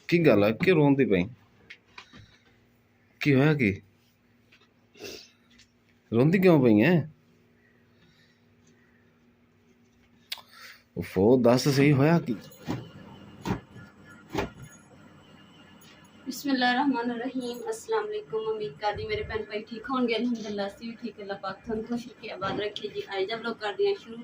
ਕੀ ਗੱਲ ਆ ਕਿ ਰੋਂਦੀ ਪਈ? ਕੀ ਹੋਇਆ? ਕੀ ਰੋਂਦੀ ਕਿਉਂ ਪਈ ਐ? ਉਫੋ ਦੱਸ ਸਹੀ ਹੋਇਆ ਕੀ? बिस्मिल्लाहिर्रहमानिर्रहीम अस्सलाम वालेकुम। उम्मीद करती मेरे भैन भाई ठीक होंगे। अल्हम्दुलिल्लाह असीं भी ठीक। अल्लाह पाक तुहानूं खुश रखे आबाद रखे जी। आज जब लोग कर दिया शुरू।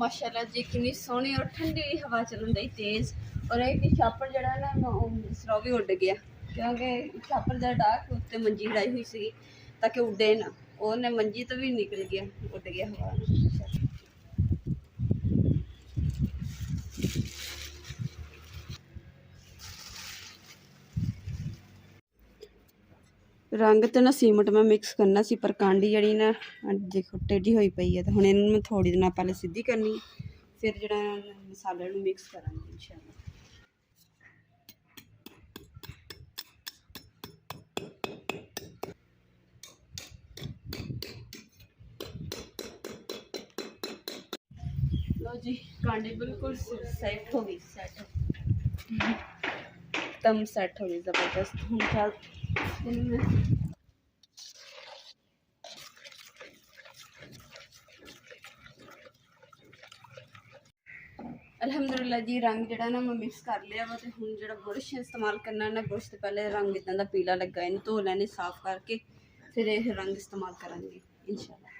माशाल्लाह जी कितनी सोहनी और ठंडी हवा चलन दी तेज। और एक छापर जड़ा ना सरा भी उड़ गया क्योंकि छापर जरा डाक उत्ते मंजी लाई हुई सी ताकि उड़े ना। उन्हें मंजी तो भी निकल गया, उड़ गया हवा। रंग तो ना सीमेंट में मिक्स करना सी पर कांडी जड़ी ना देखो टेढ़ी हुई पई है। तो हुण इन्हूं मैं थोड़ी देर पहले सीधी करनी है, फिर जड़ा मसाले नूं मिक्स करांगे इंशाअल्लाह। लो जी कांडी बिल्कुल सेट हो गई, सेट एकदम सेट हो गई ज़बरदस्त। हुण चल अल्हम्दुलिल्लाह जी रंग जड़ा ना मैं मिक्स कर लिया वा। तो हुण जड़ा बुरश इस्तेमाल करना ना, बुरश तो पहले रंग इदां दा पीला लगा, इन्हूं धो लैने साफ करके फिर यह रंग इस्तेमाल करांगे इंशाअल्लाह।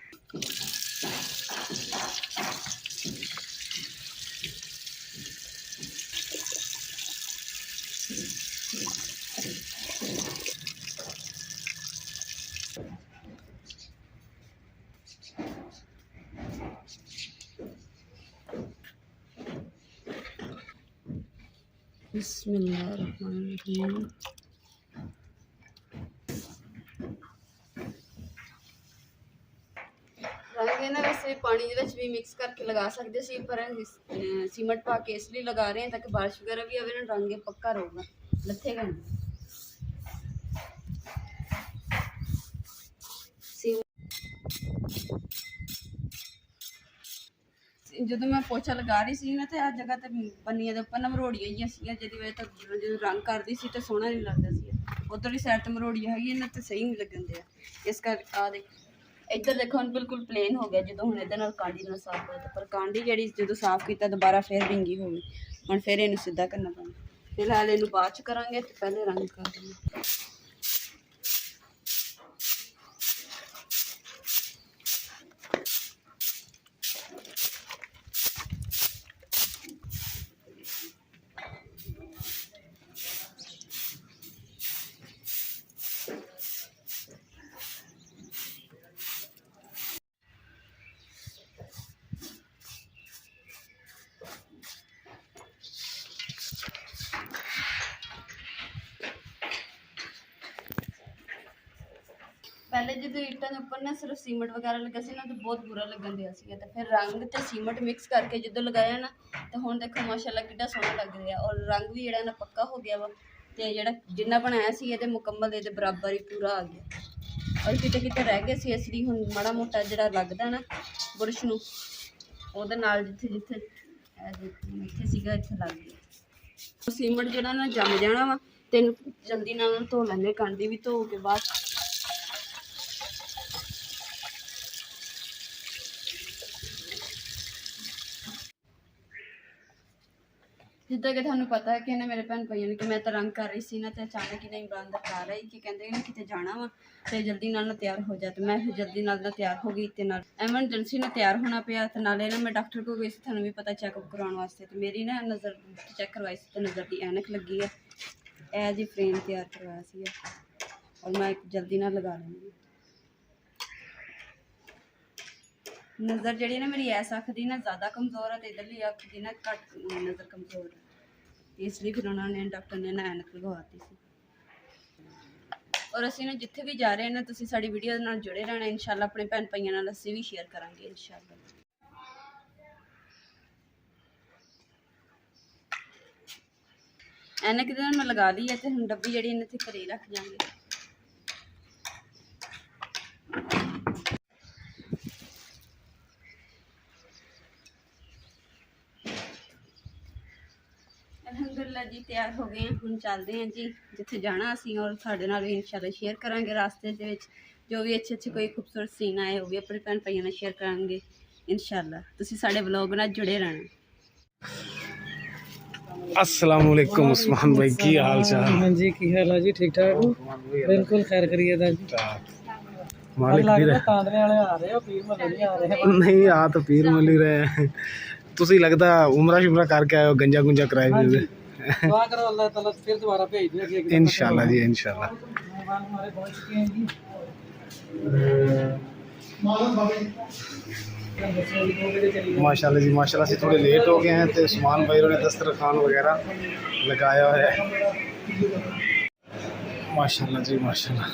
बिस्मिल्लाहिर्रहमानिर्रहीम। रंग ना वैसे पानी भी मिक्स करके लगा सकते सी, पर सीमेंट पा के इसलिए लगा रहे हैं ताकि बारिश वगैरह भी आवे ना रंग पक्का रहेगा, लथेगा नहीं। ਜਦੋਂ मैं पोछा लगा रही सी ना तो आ जगह ते पन्नियां दे उपर ना मरोड़ियां ही सी, जिहदी वजह तो जो रंग करदी सी तो सोहना नहीं लगदा सी। उधरली साइड ते मरोड़ियां हैगी ना तो सही नहीं लगन दे। इस कर आ देख इधर देखो हम बिल्कुल प्लेन हो गया जो हुण इहदे नाल कांडी नाल साफ होया। पर कांडी जिहड़ी जो साफ किया दोबारा फिर रिंगी हो गई। हुण फिर इहनूं सीधा करना पैना। फिलहाल इहनूं बाद च करांगे ते पहले रंग कर देंगे। पहले जो ईटां के उपर ना सिर्फ सीमेंट वगैरह लगा सी ना तो बहुत बुरा लगन दिया सी। तो फिर रंग तो सीमेंट मिक्स करके जो लगाया ना तो हुण देखो माशाल्लाह कितना सोहना लग रहा है। और रंग भी जिहड़ा ना पक्का हो गया वा। तो जिहड़ा जिन्ना बनाया सी इहदे मुकम्मल इहदे बराबर ही पूरा आ गया। और किते किते रह गए सी असली हुण माड़ा मोटा जिहड़ा लगदा ना बुरश नूं उहदे नाल जिथे जिथे इत्थे सीगा इत्थे लग गया। सीमेंट जिहड़ा ना जम जाना वा ते जल्दी नाल धो लैंदे, कांडी भी धो के बाद जिद्दां कि तुहानूं पता है कि ना मेरे भैन भाइयों ने कि मैं तो रंग कर रही सी ना तो अचानक ही नहीं बंद कर आई कि कहते ना किते जाना वा तो जल्दी नाल ना तैयार हो जा। तो मैं फिर जल्दी नाल ना तैयार हो गई तो नाल एमरजेंसी ना तैयार होना पिया। तो नाले ना मैं डॉक्टर को गई सी, तुहानूं भी पता चैकअप करवाउण वास्ते। तो मेरी ना नज़र चैक करवाई सी तो नज़र की ऐनक लगी है। ए जी फ्रेम तैयार करवाया सी और मैं जल्दी ना लगा लूँगी। ਨਜ਼ਰ ਜਿਹੜੀ ਨਾ ਮੇਰੀ ਐਸ ਅੱਖ ਦੀ ਨਾ ਜ਼ਿਆਦਾ ਕਮਜ਼ੋਰ ਹੈ ਤੇ ਇਧਰਲੀ ਅੱਖ ਦੀ ਨਾ ਘੱਟ ਨਜ਼ਰ ਕਮਜ਼ੋਰ ਹੈ, ਇਸ ਲਈ ਫਿਰ ਉਹਨਾਂ ਨੇ ਡਾਕਟਰ ਨੇ ਨਾ ਐਨਕ ਲਗਵਾਤੀ ਸੀ। ਔਰ ਅਸੀਂ ਨਾ ਜਿੱਥੇ ਵੀ ਜਾ ਰਹੇ ਹਾਂ ਨਾ, ਤੁਸੀਂ ਸਾਡੀ ਵੀਡੀਓ ਨਾਲ ਜੁੜੇ ਰਹਿਣਾ ਇਨਸ਼ਾਅੱਲਾ। ਆਪਣੇ ਭੈਣ ਭਾਈਆਂ ਨਾਲ ਅਸੀਂ ਵੀ ਸ਼ੇਅਰ ਕਰਾਂਗੇ ਇਨਸ਼ਾਅੱਲਾ। ਐਨਕ ਤਾਂ ਮੈਂ ਲਗਾ ਲਈ ਹੈ ਤੇ ਹੁਣ ਡੱਬੀ ਜਿਹੜੀ ਇਹਨੇ ਇੱਥੇ ਘਰੇ ਰੱਖ ਜਾਵਾਂਗੇ। ਅਲਹਮਦੁਲਿल्लाह जी ਤਿਆਰ ਹੋ ਗਏ ਹਾਂ, ਹੁਣ ਚੱਲਦੇ ਹਾਂ ਜੀ ਜਿੱਥੇ ਜਾਣਾ ਅਸੀਂ, ਔਰ ਤੁਹਾਡੇ ਨਾਲ ਵੀ ਇਨਸ਼ਾਅੱਲਾ ਸ਼ੇਅਰ ਕਰਾਂਗੇ। ਰਾਸਤੇ ਦੇ ਵਿੱਚ ਜੋ ਵੀ ਅੱਛੇ ਕੋਈ ਖੂਬਸੂਰਤ ਸੀਨ ਆਏ, ਉਹ ਵੀ ਆਪਣੇ ਭੈਣ ਭਾਈਆਂ ਨਾਲ ਸ਼ੇਅਰ ਕਰਾਂਗੇ ਇਨਸ਼ਾਅੱਲਾ। ਤੁਸੀਂ ਸਾਡੇ ਵਲੌਗ ਨਾਲ ਜੁੜੇ ਰਹਿਣਾ। अस्सलाम वालेकुम उस्मान भाई, की हाल चाल? हाँ जी, की हाल है जी? ठीक ठाक हो? बिल्कुल खैर करिए जी। मालिक भी रहे तांदरे वाले आ रहे हो, पीर मल नहीं आ रहे? नहीं आ तो पीर मल ही रहे हैं। तुसी लगता उमरा शुमरा करके आए हो, गंजा गुंजा कराए हाँ हुए। जी, दुआ करो अल्लाह ताला फिर दोबारा भेज दे इंशाल्लाह जी इंशाल्लाह। मेहमान हमारे पहुंच चुके हैं जी। माशाल्लाह जी माशाल्लाह से थोड़े लेट हो गए हैं तो उस्मान भाई ने दस्तरखान वगैरह लगाया हुआ है। माशाल्लाह जी माशाल्लाह।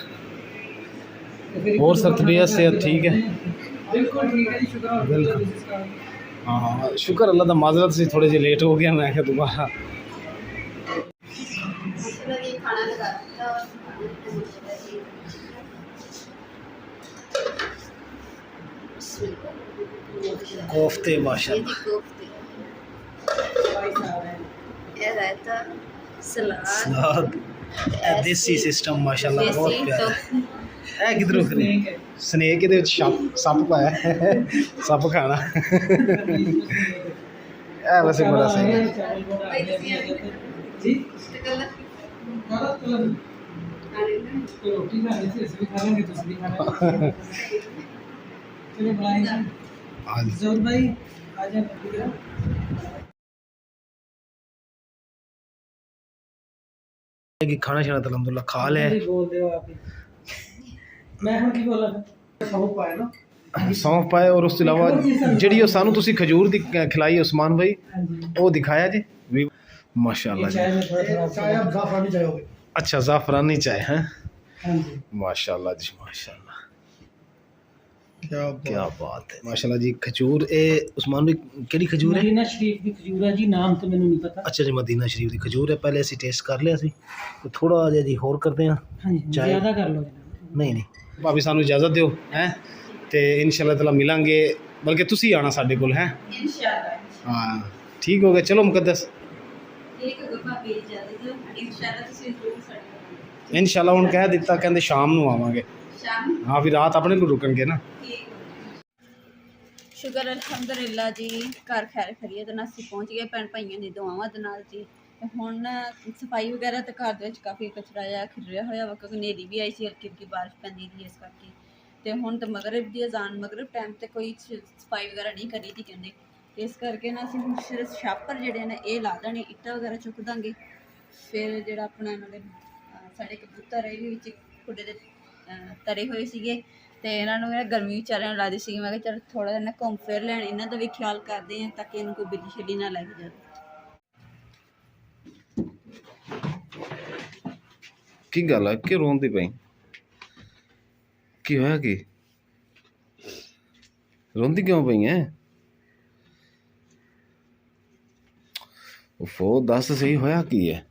और सब तबीयत सेहत ठीक है? बिल्कुल ठीक है जी, शुक्र बिल्कुल। हाँ शुक्र अल्लाह का, माजरत से थोड़े जे लेट हो गया, मैं क्या दोबारा खाना लगा दिया और कोफ्ते माशाल्लाह। कोफ्ते, ये रायता, सलाद, सलाद, देसी सिस्टम माशाल्लाह बहुत प्यारा है। किधरों स्नेक के सप पाया सप खाना है वैसे बड़ा सही है। जी रोटी खानी थी, इसलिए खा लेंगे, तो इसलिए खाना चलो बुलाएंगे जोर भाई आ जाए। कि खाना शाना तो अल्हम्दुलिल्लाह खा लिया है। बोल दो आप ही, मैं हम की बोला सौंफ पाए ना, सौंफ पाए और उसके अलावा ਜਿਹੜੀ ਉਹ ਸਾਨੂੰ ਤੁਸੀਂ ਖਜੂਰ ਦੀ ਖਿਲਾਈ ਉਸਮਾਨ ਭਾਈ, ਉਹ ਦਿਖਾਇਆ ਜੀ ਵੀ माशाल्लाह जी। चाय में थोड़ा थोड़ा चाय आप ज़ाफ़रानी चाय होगी। अच्छा ज़ाफ़रानी चाय है हाँ जी, माशाल्लाह जी माशाल्लाह। क्या बात है माशाल्लाह जी। खजूर ए उस्मान भाई केड़ी खजूर है? मदीना शरीफ की खजूर है जी, नाम तो मैंने नहीं पता। अच्छा जी मदीना शरीफ की खजूर है। पहले ਅਸੀਂ ਟੇਸਟ ਕਰ ਲਿਆ ਸੀ, ਤੇ ਥੋੜਾ ਜਿਹਾ ਜੀ ਹੋਰ ਕਰਦੇ ਹਾਂ। हाँ जी, चाय। ज़्यादा कर लो जनाब। ਨਹੀਂ ਨਹੀਂ ਭਾਵੇਂ ਸਾਨੂੰ ਇਜਾਜ਼ਤ ਦਿਓ ਹੈ, ਤੇ ਇਨਸ਼ਾਅੱਲਾ ਤਾਲਾ ਮਿਲਾਂਗੇ, ਬਲਕਿ ਤੁਸੀਂ ਆਣਾ ਸਾਡੇ ਕੋਲ ਹੈ। इंशाल्लाह। ਹਾਂ ਠੀਕ ਹੋ ਗਿਆ, ਚਲੋ ਮੁਕੱਦਸ ठीक है गुरबा भेज जाते तो इंशाल्लाह ਤੁਸੀਂ ਜ਼ਰੂਰ ਸਾਡੇ ਕੋਲ ਇਨਸ਼ਾਅੱਲਾ। ਹੁਣ ਕਹਿ ਦਿੱਤਾ, ਕਹਿੰਦੇ ਸ਼ਾਮ ਨੂੰ ਆਵਾਂਗੇ। ਸ਼ਾਮ ਹਾਂ ਵੀ ਰਾਤ ਆਪਣੇ ਕੋਲ ਰੁਕਣਗੇ ਨਾ। ਸ਼ੁਕਰ ਅਲਹਮਦੁਲਿल्लाह ਜੀ, ਘਰ ਖੈਰ ਖਰੀਅਤ ਨਾਲ ਅਸੀਂ ਪਹੁੰਚ ਗਏ ਭੈਣ ਭਾਈਆਂ ਦੀ ਦੁਆਵਾਂ ਦੇ ਨਾਲ ਜੀ। ਤੇ ਹੁਣ ਸਫਾਈ ਵਗੈਰਾ ਤੇ ਘਰ ਦੇ ਵਿੱਚ ਕਾਫੀ ਕਚਰਾ ਜਿਹਾ ਖਿਲਰਿਆ ਹੋਇਆ ਵਾ, ਕਿਉਂਕਿ ਹਨੇਰੀ ਵੀ ਆਈ ਸੀ, ਹਲਕੀ ਹਲਕੀ ਬਾਰਿਸ਼ ਪੈਂਦੀ ਸੀ, ਇਸ ਕਰਕੇ। ਤੇ ਹੁਣ ਤਾਂ ਮਗਰਿਬ ਦੀ ਅਜ਼ਾਨ, ਮਗਰਿਬ ਟਾਈਮ ਤੇ ਕੋਈ ਸਫਾਈ ਵਗੈਰਾ ਨਹੀਂ ਕਰੀ ਦੀ ਕਹਿੰਦੇ, ਤੇ ਇਸ ਕਰਕੇ ਨਾ ਅਸੀਂ ਹੁਣ ਸਿਰਫ ਛਾਪਰ ਜਿਹੜੇ ਨੇ ਇਹ ਲਾ ਦੇਣੇ, ਇੱਟਾਂ ਵਗੈਰਾ ਚੁੱਕ ਦਾਂਗੇ। ਫਿਰ ਜਿਹੜਾ ਆਪਣਾ ਇਹਨਾਂ ਦੇ ਸਾਡੇ ਕਬੂਤਰ ਇਹ ਵੀ ਵਿੱਚ ਖੁੱਡੇ ਦੇ ਤਰੇ ਹੋਏ ਸੀਗੇ, ਤੇ ਇਹਨਾਂ ਨੂੰ ਮੈਂ ਗਰਮੀ ਵਿਚਾਰਿਆਂ ਨੂੰ ਲੱਗਦੀ ਸੀ। ਮੈਂ ਕਿਹਾ ਚਲ ਥੋੜ੍ਹਾ ਜਿਹਾ ਨਾ ਘੁੰਮ ਫਿਰ ਲੈਣ, ਇਹਨਾਂ ਦਾ ਵੀ ਖਿਆਲ ਕਰਦੇ ਹਾਂ ਤਾਂ ਕਿ ਇਹਨੂੰ ਕੋਈ ਬਿੱਲੀ ਛਿੱਲੀ ਨਾ ਲੱਗ ਜਾਵੇ। ਕੀ ਗੱਲ ਹੈ ਕਿ ਰੋਂਦੀ ਪਈ? ਕੀ ਹੋਇਆ? ਕੀ ਰੋਂਦੀ ਕਿਉਂ ਪਈ ਹੈ? ਉਫੋ ਦੱਸ ਸਹੀ ਹੋਇਆ ਕੀ ਹੈ?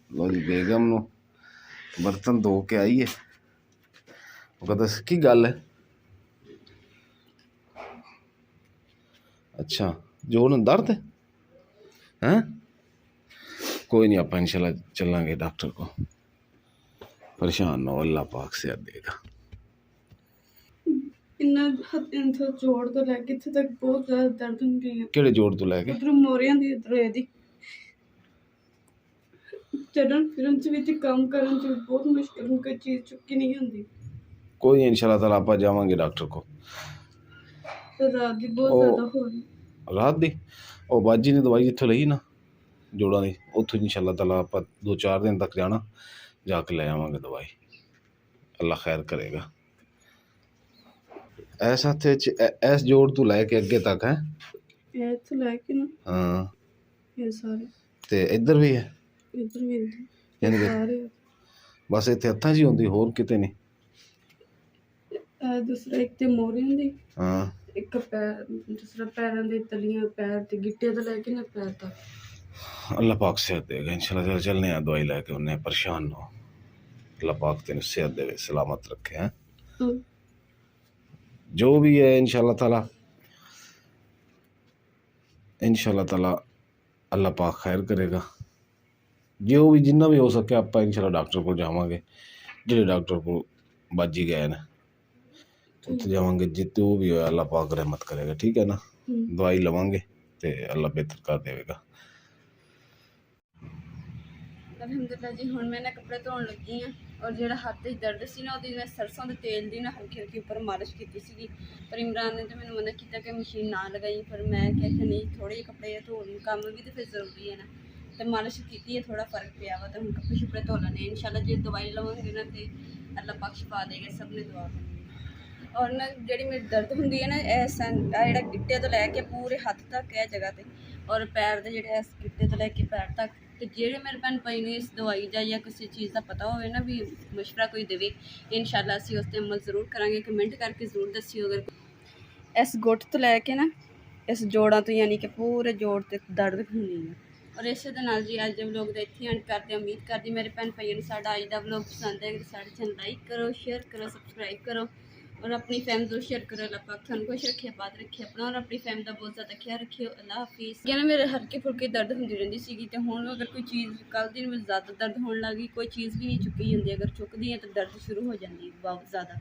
ਲੋ ਜੀ ਬੇਗਮ ਨੂੰ ਬਰਤਨ ਧੋ ਕੇ ਆਈ ਹੈ। ਉਹ ਕਹਿੰਦਾ ਕੀ ਗੱਲ ਹੈ? ਅੱਛਾ ਜੋੜ ਨੂੰ ਦਰਦ ਹੈ? हैं कोई नहीं, आप इंशाल्लाह चलेंगे डॉक्टर को। परेशान ना हो, अल्लाह पाक से देगा। ਇਹਨਾਂ ਹੱਥਾਂ ਤੋਂ ਜੋੜ ਤੋਂ ਲੈ ਕੇ ਇੱਥੇ ਤੱਕ ਬਹੁਤ ਜ਼ਿਆਦਾ ਦਰਦ ਹੁੰਦੀ ਹੈ। ਕਿਹੜੇ ਜੋੜ ਤੋਂ ਲੈ ਕੇ? ਉਧਰੋਂ ਮੋਰਿਆਂ ਦੀ, ਉਧਰੋਂ ਇਹਦੀ। ਚੱਲਣ ਫਿਰਨ 'ਚ ਵੀ ਤੇ ਕੰਮ ਕਰਨ 'ਚ ਵੀ ਬਹੁਤ ਮੁਸ਼ਕਿਲ ਹੁੰਦੀ, ਕੋਈ ਚੀਜ਼ ਚੁੱਕੀ ਨਹੀਂ ਹੁੰਦੀ। कोई नहीं इंशाल्लाह ताला आप जावांगे डॉक्टर को। ਤੇ ਰਾਤ ਦੀ ਬਹੁਤ ਜ਼ਿਆਦਾ ਹੋ ਰਹੀ। रात दी ਉਹ ਬਾਜੀ ਨੇ ਦਵਾਈ ਜਿੱਥੋਂ ਲਈ ਨਾ ਜੋੜਾਂ ਦੀ, ਉੱਥੋਂ इंशाल्लाह ताला ਆਪਾਂ 2-4 दिन तक जाना, जाके ले आवांगे दवाई। अल्लाह खैर करेगा। ਇਸ ਹੱਥੇ 'ਚ ਇਸ ਜੋੜ ਤੋਂ ਲੈ ਕੇ ਅੱਗੇ ਤੱਕ ਹੈ। ਇਹ ਇੱਥੋਂ ਲੈ ਕੇ ਨਾ ਹਾਂ ਇਹ ਸਾਰੇ ਤੇ ਇੱਧਰ ਵੀ ਹੈ, ਇੱਧਰ ਵੀ ਹੁੰਦੇ ਯਾਨੀ ਕਿ ਸਾਰੇ। ਬਸ ਇੱਥੇ ਹੱਥਾਂ 'ਚ ਹੀ ਹੁੰਦੀ, ਹੋਰ ਕਿਤੇ ਨਹੀਂ। ਇਹ ਦੂਸਰਾ ਇੱਕ ਤੇ ਮੋਰੀ ਹੁੰਦੀ, ਹਾਂ ਇੱਕ ਪੈਰ, ਦੂਸਰਾ ਪੈਰਾਂ ਦੇ ਤਲੀਆਂ, ਪੈਰ ਤੇ ਗਿੱਟੇ ਤੋਂ ਲੈ ਕੇ ਨਾ ਪੈਰ ਤੱਕ। अल्लाह पाक सेहत देगा इंशाल्लाह। चल चलने हैं, दवाई लेके उन्हें परेशान ना हो। अल्लाह पाक तेन सेहत दे, सलामत रखे हैं। जो भी है इंशाल्लाह ताला अल्लाह पाक खैर करेगा। जो भी जिन्ना भी हो सके आप इंशाल्लाह डॉक्टर को जावांगे, जेडे डॉक्टर को बाजी गए ने उत्थे जावांगे। जितो भी हो अल्लाह पाक रहमत करेगा, ठीक है ना। दवाई लवांगे ते अल्लाह बेहतर कर देगा। ਅਲਹਮਦੁਲਿਲਾ ਜੀ, ਹੁਣ ਮੈਂ ਨਾ ਕੱਪੜੇ ਧੋਣ ਲੱਗੀ ਆ। ਔਰ ਜਿਹੜਾ ਹੱਥ 'ਚ ਦਰਦ ਸੀ ਨਾ, ਉਹਦੀ ਮੈਂ ਸਰਸੋਂ ਦੇ ਤੇਲ ਦੀ ਨਾ ਹਲਕੀ ਹਲਕੀ ਉੱਪਰ ਮਾਲਿਸ਼ ਕੀਤੀ ਸੀਗੀ। ਪਰ ਇਮਰਾਨ ਨੇ ਤਾਂ ਮੈਨੂੰ ਮਨਾ ਕੀਤਾ ਕਿ ਮਸ਼ੀਨ ਨਾ ਲਗਾਈ, ਪਰ ਮੈਂ ਕਿਹਾ ਕਿ ਨਹੀਂ, ਥੋੜ੍ਹੇ ਜਿਹੇ ਕੱਪੜੇ ਧੋਣ ਕੰਮ ਵੀ ਤਾਂ ਫਿਰ ਜ਼ਰੂਰੀ ਹੈ ਨਾ। ਤੇ ਮਾਲਿਸ਼ ਕੀਤੀ ਹੈ, ਥੋੜਾ ਫਰਕ ਪਿਆ ਵਾ। ਤਾਂ ਹੁਣ ਕੱਪੜੇ ਸ਼ੁਪੜੇ ਧੋ ਲੈਣੇ ਇਨਸ਼ਾਅੱਲਾ। ਜੇ ਦਵਾਈ ਲਵਾਂਗੇ ਨਾ ਤੇ ਅੱਲਾਹ ਪਾਕ ਸ਼ਿਫਾ ਦੇਗਾ, ਸਭ ਨੇ ਦੁਆ ਕਰਨੀ। ਔਰ ਨਾ ਜਿਹੜੀ ਮੇਰੀ ਦਰਦ ਹੁੰਦੀ ਹੈ ਨਾ, ਇਹ ਜਿਹੜਾ ਗਿੱਟੇ ਤੋਂ ਲੈ ਕੇ ਪੂਰੇ ਹੱਥ ਤੱਕ ਇਹ ਜਗ੍ਹਾ ਤੇ, ਔਰ ਪੈਰ ਦੇ ਜਿਹੜੇ ਇਸ ਗਿੱਟੇ ਤੋਂ ਲੈ ਕੇ ਪੈਰ ਤੱਕ। ਤੇ ਜਿਹੜੇ ਮੇਰੇ ਭੈਣ ਭਾਈ ਨੂੰ ਇਸ ਦਵਾਈ ਦਾ ਜਾਂ ਕਿਸੇ ਚੀਜ਼ ਦਾ ਪਤਾ ਹੋਵੇ ਨਾ, ਵੀ ਮਸ਼ਵਰਾ ਕੋਈ ਦੇਵੇ, ਇਨਸ਼ਾਅੱਲਾ ਅਸੀਂ ਉਸ 'ਤੇ ਅਮਲ ਜ਼ਰੂਰ ਕਰਾਂਗੇ। ਕਮੈਂਟ ਕਰਕੇ ਜ਼ਰੂਰ ਦੱਸਿਓ। ਅਗਰ ਇਸ ਗੁੱਟ ਤੋਂ ਲੈ ਕੇ ਨਾ ਇਸ ਜੋੜਾਂ ਤੋਂ, ਯਾਨੀ ਕਿ ਪੂਰੇ ਜੋੜ ਤੇ ਦਰਦ ਹੁੰਦੀ ਹੈ। ਔਰ ਇਸੇ ਦੇ ਨਾਲ ਜੀ ਅੱਜ ਦੇ ਵਲੋਗ ਦਾ ਇੱਥੇ ਐਂਡ ਕਰਦੇ। ਉਮੀਦ ਕਰਦੀ ਮੇਰੇ ਭੈਣ ਭਾਈਆਂ ਨੂੰ ਸਾਡਾ ਅੱਜ ਦਾ ਵਲੋਗ ਪਸੰਦ ਹੈ। ਸਾਡੇ ਚੈਨਲ ਲਾਈਕ ਕਰੋ, ਸ਼ੇਅਰ ਕਰੋ, ਸਬਸਕ੍ਰਾਈਬ ਕਰੋ ਔਰ ਆਪਣੀ ਫੈਮ ਜ਼ਰੂਰ ਸ਼ੇਅਰ ਕਰੋ। ਅੱਲਾਹ ਪਾਕ ਤੁਹਾਨੂੰ ਖੁਸ਼ ਰੱਖੇ, ਆਬਾਦ ਰੱਖੇ, ਆਪਣਾ ਔਰ ਆਪਣੀ ਫੈਮ ਦਾ ਬਹੁਤ ਜ਼ਿਆਦਾ ਖਿਆਲ ਰੱਖਿਓ। ਅੱਲਾਹ ਹਾਫਿਜ਼। ਕਹਿੰਦੇ ਮੇਰੇ ਹਲਕੀ ਫੁਲਕੀ ਦਰਦ ਹੁੰਦੀ ਰਹਿੰਦੀ ਸੀਗੀ, ਤੇ ਹੁਣ ਅਗਰ ਕੋਈ ਚੀਜ਼, ਕੱਲ੍ਹ ਦਿਨ ਵਿੱਚ ਜ਼ਿਆਦਾ ਦਰਦ ਹੋਣ ਲੱਗੀ, ਕੋਈ ਚੀਜ਼ ਵੀ ਨਹੀਂ ਚੁੱਕੀ ਜਾਂਦੀ। ਅਗਰ ਚੁੱਕਦੀ ਹੈ ਤਾਂ ਦਰਦ ਸ਼ੁਰੂ ਹੋ ਜਾਂਦੀ ਬਹੁਤ ਜ਼ਿਆਦਾ।